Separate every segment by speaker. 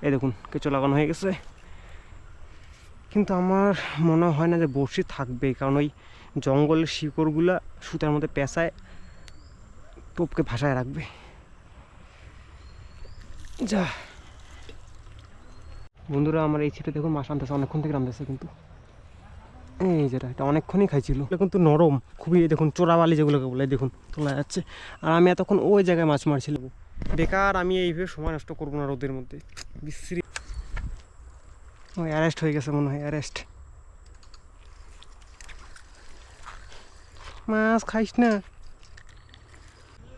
Speaker 1: এই দেখুন কেঁচো লাগানো হয়ে গেছে, কিন্তু আমার মনে হয় না যে বড়শি থাকবে, কারণ ওই জঙ্গলের শিকড়গুলা সুতার মধ্যে পেঁচায় টোপকে ভাসায় রাখবে। যা বন্ধুরা, আমার এই ছিটে দেখুন মাছ আনতেছে, অনেকক্ষণ থেকে আনতেছে, কিন্তু এই যেটা এটা অনেকক্ষণই খাইছিল, কিন্তু নরম খুবই। দেখুন চোরাবালি যেগুলোকে বলে দেখুন তোলা যাচ্ছে, আর আমি এতক্ষণ ওই জায়গায় মাছ মারছিলাম। বেকার আমি এইভাবে সময় নষ্ট করবো না রোদের মধ্যে, বিশ্রী। ওই অ্যারেস্ট হয়ে গেছে মনে হয়, অ্যারেস্ট। মাছ খাইস না।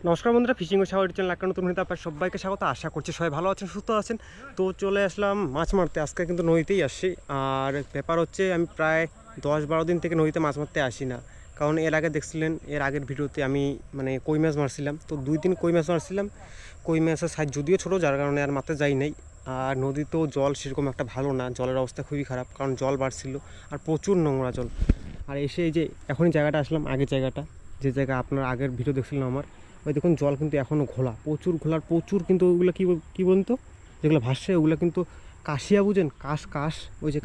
Speaker 1: নমস্কার বন্ধুরা, ফিশিং ও সাগর চ্যানেল একটা নতুন হইতে আপনার সবাইকে স্বাগত। আশা করছি সবাই ভালো আছেন, সুস্থ আছেন। তো চলে আসলাম মাছ মারতে, আজকে কিন্তু নদীতেই আসছি। আর ব্যাপার হচ্ছে আমি প্রায় 10-12 দিন থেকে নদীতে মাছ মারতে আসি না, কারণ এর আগে দেখছিলেন এর আগের ভিডিওতে আমি মানে কই মাছ মারছিলাম। তো 2 দিন কই মাছ মারছিলাম, কই মাছের সাইজ যদিও ছোটো, যার কারণে আর মারতে যাই নাই। আর নদীতেও জল সেরকম একটা ভালো না, জলের অবস্থা খুবই খারাপ, কারণ জল বাড়ছিল আর প্রচুর নোংরা জল। আর এসে এই যে এখনই জায়গাটা আসলাম, আগের জায়গাটা, যে জায়গা আপনার আগের ভিডিও দেখছিলেন আমার, ওই দেখুন জল কিন্তু এখনও ঘোলা, প্রচুর ঘোলার, প্রচুর। কিন্তু ওইগুলো কী বলুন তো, যেগুলো ভাসছে ওগুলো কিন্তু কাশিয়া, বুঝেন? কাশ, ওই যে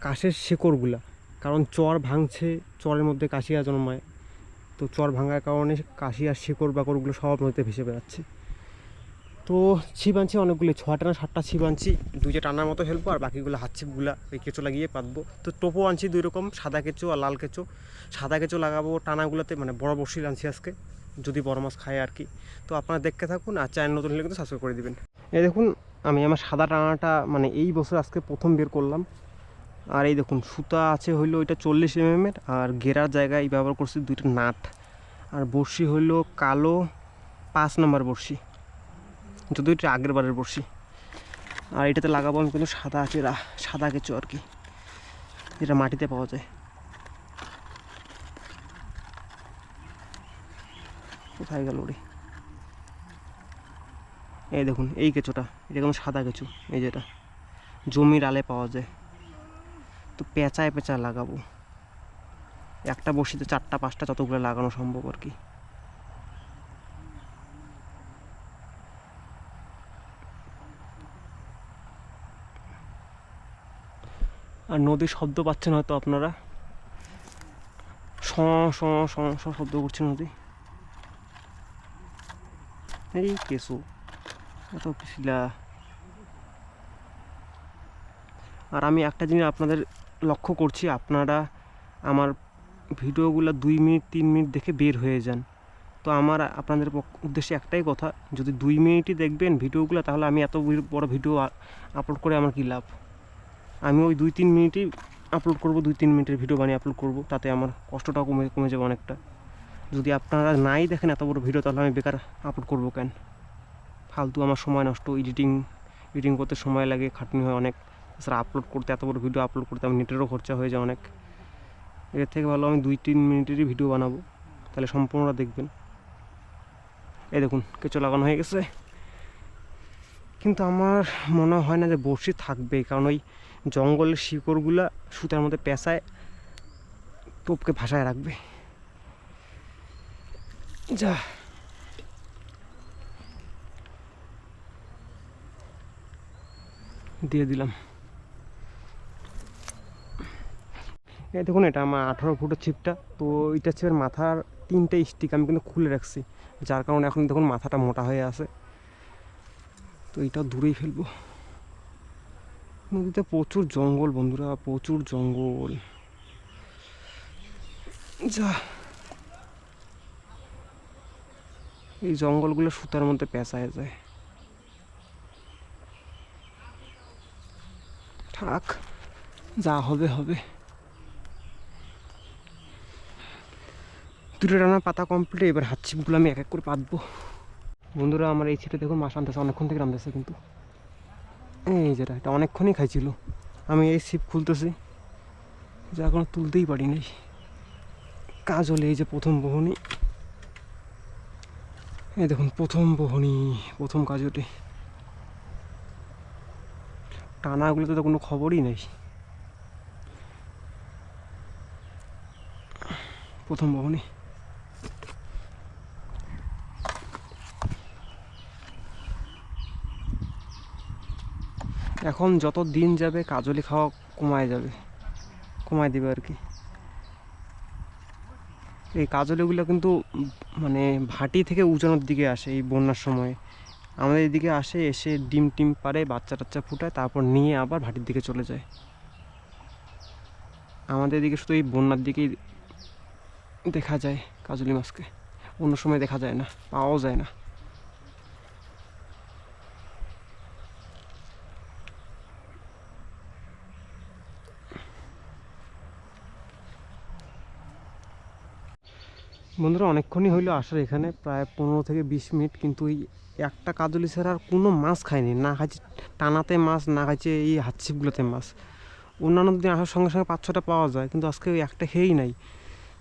Speaker 1: কাশের শেকড়গুলা, কারণ চর ভাঙছে, চরের মধ্যে কাশিয়া জন্মায়। তো চর ভাঙার কারণে কাশিয়ার শেকড় বাকড়গুলো সব নদীতে ভেসে বেড়াচ্ছে। তো ছিপ আনছি অনেকগুলো, 6টা না 7টা ছিপ আনছি। 2 টানার মতো ফেলবো, আর বাকিগুলো হাত ছিপগুলো ওই কেঁচো লাগিয়ে পাতবো। তো টোপও আনছি 2 রকম, সাদা কেঁচো আর লাল কেঁচো। সাদা কেঁচো লাগাবো টানাগুলোতে, মানে বড় বড়শি আনছি আজকে, যদি বড় মাছ খায় আর কি। তো আপনারা দেখতে থাকুন, আর চ্যানেল নতুন হলে কিন্তু সাবস্ক্রাইব করে দিবেন। এই দেখুন আমি আমার সাদা টানাটা মানে এই বছর আজকে প্রথম বের করলাম। আর এই দেখুন সুতা আছে হইলো ওইটা 40 mm, আর ঘেরার জায়গায় ব্যবহার করছি 2টা নাট। আর বড়শি হইলো কালো 5 নম্বর বড়শি, যদিও এটা আগের বারের বড়শি। আর এটাতে লাগাবো আমি কিন্তু সাদা কেঁচো আর কি, যেটা মাটিতে পাওয়া যায়। কোথায় গেল রে? এই দেখুন এই কেঁচোটা, এটা কিন্তু সাদা কেঁচো, এই যেটা জমির আলে পাওয়া যায়। তো পেঁচায় লাগাবো, একটা বড়শিতে 4টা-5টা যতগুলো লাগানো সম্ভব আর কি। আর নদীর শব্দ পাচ্ছেন হয়তো আপনারা, শ শ শ শ শব্দ করছে নদী। এই কেঁচো এত পিছিলা। আর আমি একটা জিনিস আপনাদের লক্ষ্য করছি, আপনারা আমার ভিডিওগুলো 2 মিনিট 3 মিনিট দেখে বের হয়ে যান। তো আমার আপনাদের উদ্দেশ্যে একটাই কথা, যদি 2 মিনিটই দেখবেন ভিডিওগুলো, তাহলে আমি এত বড় ভিডিও আপলোড করে আমার কী লাভ? আমি ওই 2-3 মিনিটই আপলোড করব, 2-3 মিনিটের ভিডিও বানিয়ে আপলোড করব, তাতে আমার কষ্টটাও কমে যাবে অনেকটা। যদি আপনারা নাই দেখেন এত বড় ভিডিও, তাহলে আমি বেকার আপলোড করবো কেন? ফালতু আমার সময় নষ্ট, এডিটিং করতে সময় লাগে, খাটনি হয় অনেক। তাছাড়া আপলোড করতে, এত বড় ভিডিও আপলোড করতে আমার নেটেরও খরচা হয়ে যায় অনেক। এর থেকে ভালো আমি 2-3 মিনিটেরই ভিডিও বানাবো, তাহলে সম্পূর্ণটা দেখবেন। এই দেখুন কেঁচো লাগানো হয়ে গেছে, কিন্তু আমার মনে হয় না যে বড়শি থাকবে, কারণ ওই জঙ্গলের শিকড়গুলা সুতার মধ্যে পেঁচায় টোপকে ভাসায় রাখবে। যা দিয়ে দিলাম। এই দেখুন এটা আমার 18 ফুটের ছিপটা। তো এটা ছিপের মাথার 3টে স্টিক আমি কিন্তু খুলে রাখছি, যার কারণে এখন দেখুন মাথাটা মোটা হয়ে আছে। তো এইটা দূরেই ফেলবো। নদীতে প্রচুর জঙ্গল বন্ধুরা, প্রচুর জঙ্গল। যা এই জঙ্গলগুলো সুতার মধ্যে পেঁচায় যায়। থাক, যা হবে হবে। 2টা টানা পাতা কমপ্লিট, এবার হাত ছিপগুলো আমি এক এক করে পাতবো। বন্ধুরা আমার এই ছিপে দেখুন মাছ আনতেছে, অনেকক্ষণ থেকে আনতেছে, কিন্তু এই যেটা এটা অনেকক্ষণই খাইছিল। আমি এই ছিপ খুলতেছি, যা কোনো তুলতেই পারি নাই। কাজ হলে এই যে প্রথম বহনি, এই দেখুন প্রথম বহনি, প্রথম কাজ ওঠে। টানাগুলোতে তো কোনো খবরই নেই। প্রথম বহনি। এখন যত দিন যাবে কাজলি খাওয়া কমায় যাবে, কমায় দিবে আর কি। এই কাজলিগুলো কিন্তু মানে ভাটি থেকে উজানোর দিকে আসে এই বন্যার সময়, আমাদের এদিকে আসে, এসে ডিম টিম পারে, বাচ্চা টাচ্চা ফুটায়, তারপর নিয়ে আবার ভাটির দিকে চলে যায়। আমাদের এদিকে শুধু এই বন্যার দিকেই দেখা যায় কাজলি মাছকে, অন্য সময় দেখা যায় না, পাওয়াও যায় না। বন্ধুরা অনেকক্ষণই হইলো আসার এখানে, প্রায় 15 থেকে 20 মিনিট, কিন্তু এই একটা কাজলি ছাড়া আর কোনো মাছ খাইনি। না খাইছি টানাতে মাছ, না খাইছে এই হাতছিপগুলোতে মাছ। অন্যান্য দিন আসার সঙ্গে সঙ্গে 5-6টা পাওয়া যায়, কিন্তু আজকে ওই একটা খেয়েই নাই।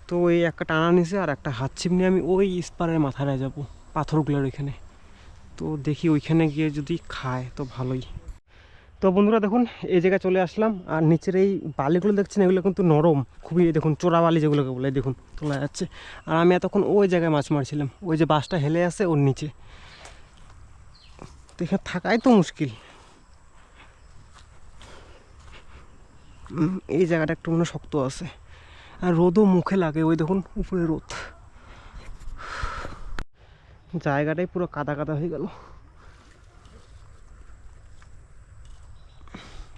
Speaker 1: তো ওই একটা টানা নিছে আর একটা হাতছিপ নিয়ে আমি ওই স্পারের মাথায় যাবো, পাথরগুলোর ওইখানে। তো দেখি ওইখানে গিয়ে যদি খায় তো ভালোই। তো বন্ধুরা দেখুন এই জায়গায় চলে আসলাম, আর নিচের এই বালিগুলো দেখছেন এগুলো কিন্তু নরম খুবই, দেখুন চোরা বালি যেগুলোকে বলে, দেখুন তোলা যাচ্ছে। আর আমি এতক্ষণ ওই জায়গায় মাছ মারছিলাম, ওই যে বাসটা হেলে আছে ওর নিচে। তো এখানে থাকাই তো মুশকিল। এই জায়গাটা একটু মনে শক্ত আছে, আর রোদও মুখে লাগে, ওই দেখুন উপরে রোদ। জায়গাটাই পুরো কাদা কাদা হয়ে গেল।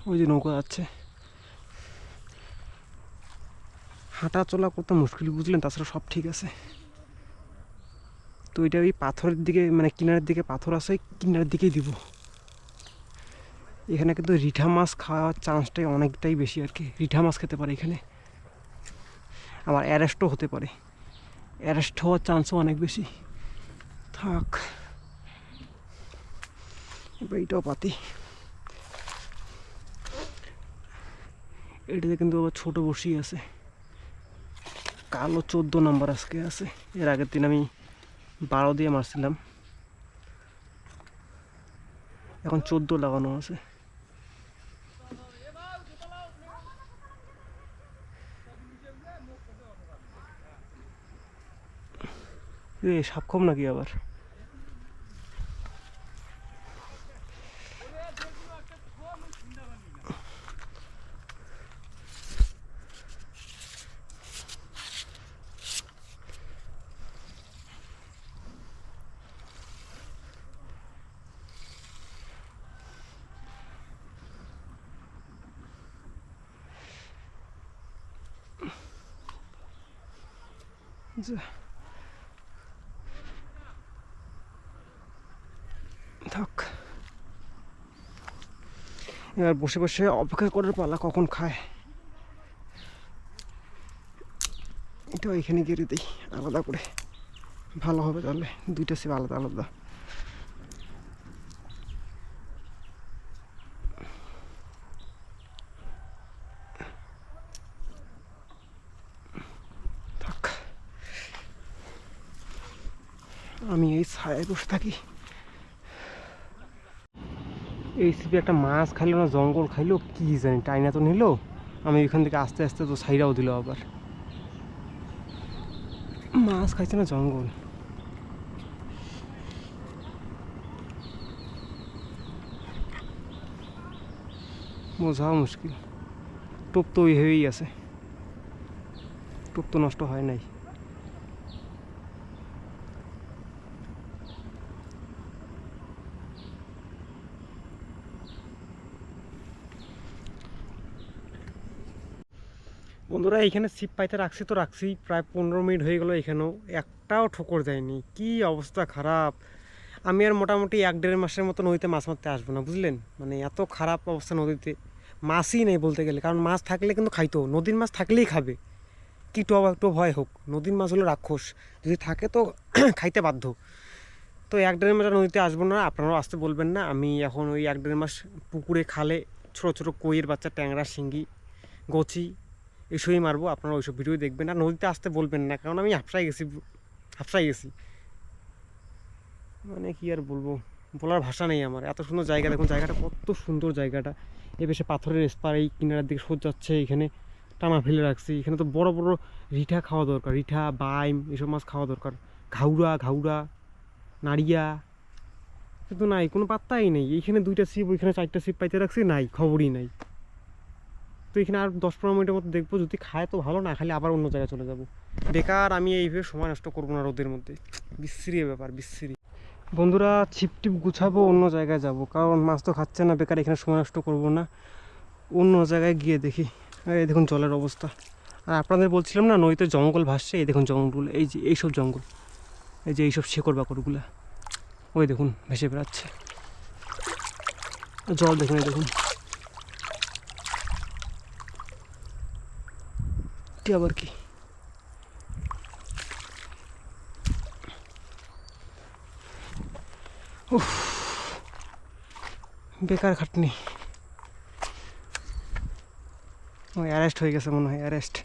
Speaker 1: ওই যে নৌকা যাচ্ছে, হাঁটা চলা করতে মুশকিল বুঝলেন, তাছাড়া সব ঠিক আছে। তো এটা ওই পাথরের দিকে, মানে কিনারের দিকে পাথর আছে, কিনারের দিকেই দিব। এখানে কিন্তু রিঠা মাছ খাওয়ার চান্সটাই অনেকটাই বেশি আর কি, রিঠা মাছ খেতে পারে এখানে। আবার অ্যারেস্টও হতে পারে, অ্যারেস্ট হওয়ার চান্সও অনেক বেশি। থাক এবার এইটাও পাতি। এটাতে কিন্তু আবার ছোটো বড়শি আছে, কালো 14 নম্বর আজকে আছে। এর আগের দিন আমি 12 দিয়ে মারছিলাম, এখন 14 লাগানো আছে। সাপ কম নাকি আবার? থাক এবার বসে বসে অপেক্ষা করার পালা, কখন খায়। এটা এখানে গেড়ে দিই আলাদা করে, ভালো হবে তাহলে, দুইটা সিপ আলাদা আলাদা। থাক আমি এই ছায়ায় বসে থাকি। এই সিপে একটা মাছ খাইলো না জঙ্গল খাইলো কি জানি, টাইনা তো নিল। আমি ওইখান থেকে আস্তে আস্তে তো সাইডাও দিল, আবার মাছ খাইছে না জঙ্গল। বোঝাও মুশকিল। টোপ তো ওই হয়েই আছে, টোপ তো নষ্ট হয় নাই। বন্ধুরা এইখানে ছিপ পাইতে রাখছি তো রাখছি, প্রায় 15 মিনিট হয়ে গেল, এখানেও একটাও ঠোকর দেয়নি। কি অবস্থা খারাপ। আমি আর মোটামুটি 1-1.5 মাসের মতো নদীতে মাছ মারতে আসবো না বুঝলেন, মানে এত খারাপ অবস্থা নদীতে। মাছই নেই বলতে গেলে, কারণ মাছ থাকলে কিন্তু খাইতো, নদীর মাছ থাকলেই খাবে, কি টোপ একটু ভয় হোক। নদীর মাছ হলো রাক্ষস, যদি থাকে তো খাইতে বাধ্য। তো 1-1.5 মাস নদীতে আসবো না, আপনারাও আসতে বলবেন না। আমি এখন ওই 1-1.5 মাস পুকুরে খালে ছোটো ছোটো কইয়ের বাচ্চা, ট্যাংরা, শিঙ্গি, গচি এসবই মারবো। আপনারা ওইসব ভিডিও দেখবেন, আর নদীতে আসতে বলবেন না, কারণ আমি হাফসাই গেছি। মানে কি আর বলবো, বলার ভাষা নেই আমার। এত সুন্দর জায়গা, দেখুন জায়গাটা কত সুন্দর জায়গাটা। এ বেশি পাথরের স্পার, এই কিনারের দিকে সোজ যাচ্ছে, এখানে টানা ফেলে রাখছি। এখানে তো বড় বড় রিঠা খাওয়া দরকার, রিঠা, বাইম এসব মাছ খাওয়া দরকার, ঘাউরা, নাড়িয়া, কিন্তু নাই, কোনো পাত্তাই নেই। এইখানে 2টা ছিপ, ওইখানে 4টা ছিপ পাইতে রাখছি, নাই, খবরই নাই। তো এখানে আর 10-15 মিনিটের মতো দেখবো, যদি খায় তো ভালো, না খালি আবার অন্য জায়গায় চলে যাব। বেকার আমি এইভাবে সময় নষ্ট করবো না রোদের মধ্যে, বিশ্রী ব্যাপার, বিশ্রী। বন্ধুরা, ছিপ টিপ গুছাবো, অন্য জায়গায় যাব, কারণ মাছ তো খাচ্ছে না, বেকার এখানে সময় নষ্ট করবো না, অন্য জায়গায় গিয়ে দেখি। এই দেখুন জলের অবস্থা। আর আপনাদের বলছিলাম না নদীতে জঙ্গল ভাসছে, এই দেখুন জঙ্গল, এই যে এইসব জঙ্গল, এই যে এইসব শেকড় বাকড়গুলা, ওই দেখুন ভেসে বেড়াচ্ছে। জল দেখুন, এই দেখুন, কি আবার কি। উফ, বেকার খাটনি। ও অ্যারেস্ট হয়ে গেছে মনে হয়, অ্যারেস্ট।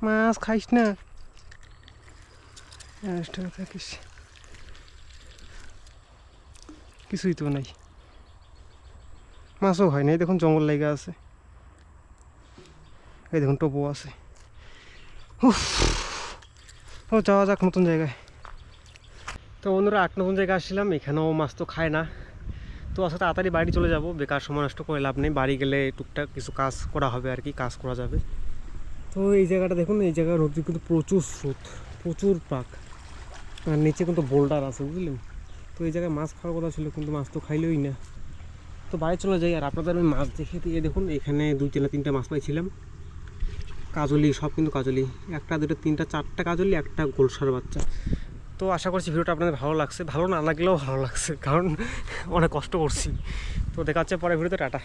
Speaker 1: মাছ খাইস না, অ্যারেস্ট হয়ে থাকিস। কিছুই তো নাই, মাছও হয় না। এই দেখুন জঙ্গল লেগে আছে, এই দেখুন টোপো আছে। উফ, ও যাওয়া যাক নতুন জায়গায়। তো বন্ধুরা, নতুন জায়গায় আসছিলাম, এখানেও মাছ তো খায় না। তো আজকে তাড়াতাড়ি বাড়ি চলে যাব, বেকার সময় নষ্ট করে লাভ নেই। বাড়ি গেলে টুকটাক কিছু কাজ করা হবে আর কি, কাজ করা যাবে। তো এই জায়গাটা দেখুন, এই জায়গার নদীর কিন্তু প্রচুর স্রোত, প্রচুর পাক, আর নিচে কিন্তু বোল্ডার আছে, বুঝলেন। তো এই জায়গায় মাছ খাওয়ার কথা ছিল, কিন্তু মাছ তো খাইলেই না। তো বাড়ি চলে যাই, আর আপনাদের আমি মাছ দেখে দিয়ে দেখুন, এখানে 2-3টা মাছ পাইছিলাম, কাজলি, সব কিন্তু কাজলি, 1, 2, 3, 4টা কাজলি, একটা গোলসার বাচ্চা। তো আশা করছি ভিডিওটা আপনাদের ভালো লাগছে, ভালো না লাগলেও ভালো লাগছে, কারণ অনেক কষ্ট করছি। তো দেখা হচ্ছে পরের ভিডিওতে, টাটা।